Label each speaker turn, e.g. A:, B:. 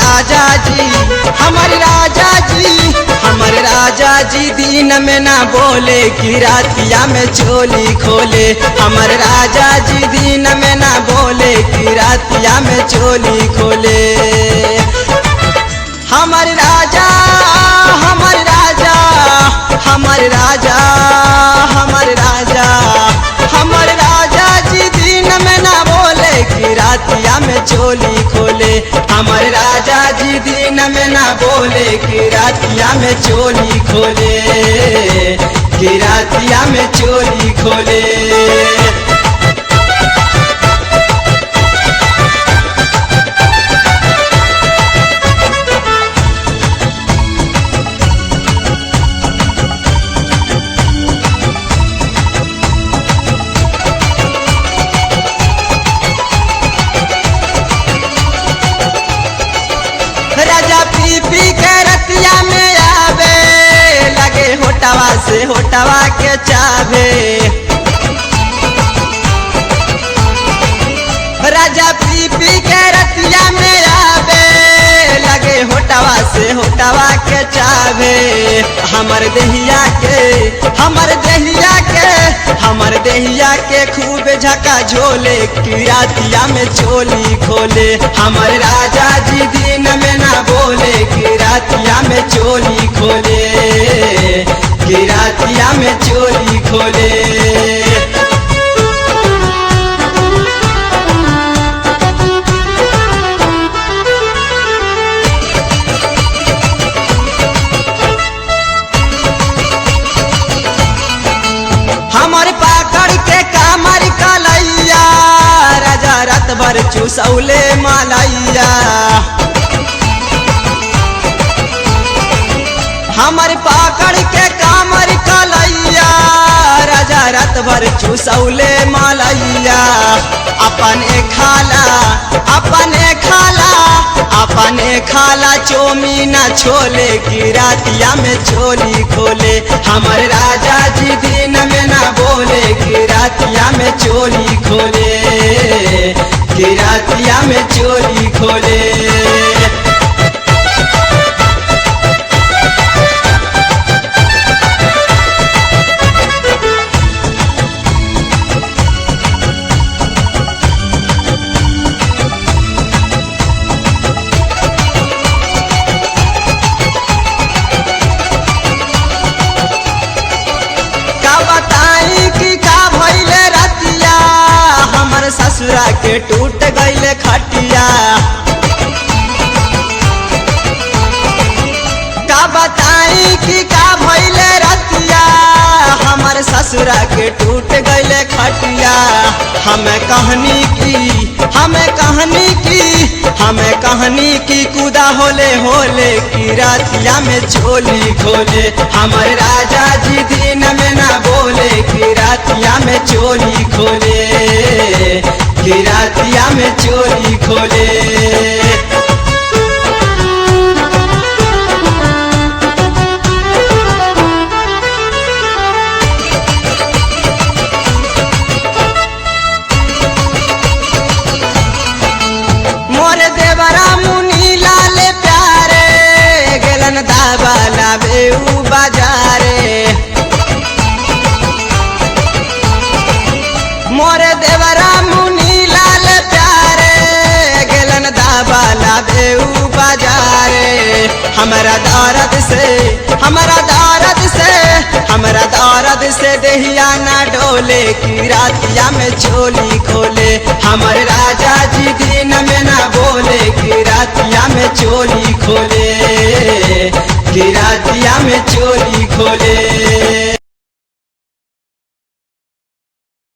A: राजा जी, हमारे राजा जी, हमारे राजा जी दिन में ना बोले कि रातिया में चोली खोले। हमारे राजा जी दिन में ना बोले कि रातिया में चोली खोले। हमारे राजा, हमारे राजा, हमारे राजा, हमारे राजा, हमारे राजा जी दिन में ना बोले कि रातिया में चोली खोले। हमारे राजा जी दिन में ना बोले कि रातिया में चोली खोले, कि रातिया में चोली खोले। राजा पी पी के रतिया में आवे, लगे होटवा से होटवा के चावे। राजा पी पी के रतिया में आवे, लगे होटवा से होटवा के चावे। हमर देहिया के, हमर देहिया के, हमर देहिया के खूब झका झोले कि रातिया में चोली खोले। हमर राजा जी दिन में ना बोले कि रातिया में चोली खोले, कि रातिया में चोली खोले। हमारे पाकड़ के कामर कलैया, राजा रात भर चूसौले मालैया। हमारे पाकड़ के कामर कलैया, राजा रात भर चूसौले मालैया। अपने खाला, अपने खाला, अपने खाला चोमीना छोले कि रातिया में चोली खोले। हमारे राजा जी दिन में ना बोले कि रातिया में चोली खोले, कि रातिया में चोली खोले। ससुरा के टूट गईले खटिया, का बताई कि का भइले रतिया। हमर ससुरा के टूट गईले खटिया। हमें कहनी की, हमें कहनी की, हमें कहनी की कूदा होले होले कि रातिया में चोली खोले। हमारे राजा जी दिन में ना बोले कि रातिया में चोली खोले, कि रातिया में चोली खोले। मोरे देवरा मुनी लाल प्यारे, गेलन दावा लावे उ बाजारे। मोरे देवरा मुनी लाल प्यारे, गेलन दावा लावे उ बाजारे। हमारा दर्द से, हमारा दर्द से, हमारा दर्द से देहिया ना डोले कि रातिया में चोली खोले। हमारे राजा जी दिन में ना बोले कि रातिया में चोली खोले, कि रातिया में चोली खोले।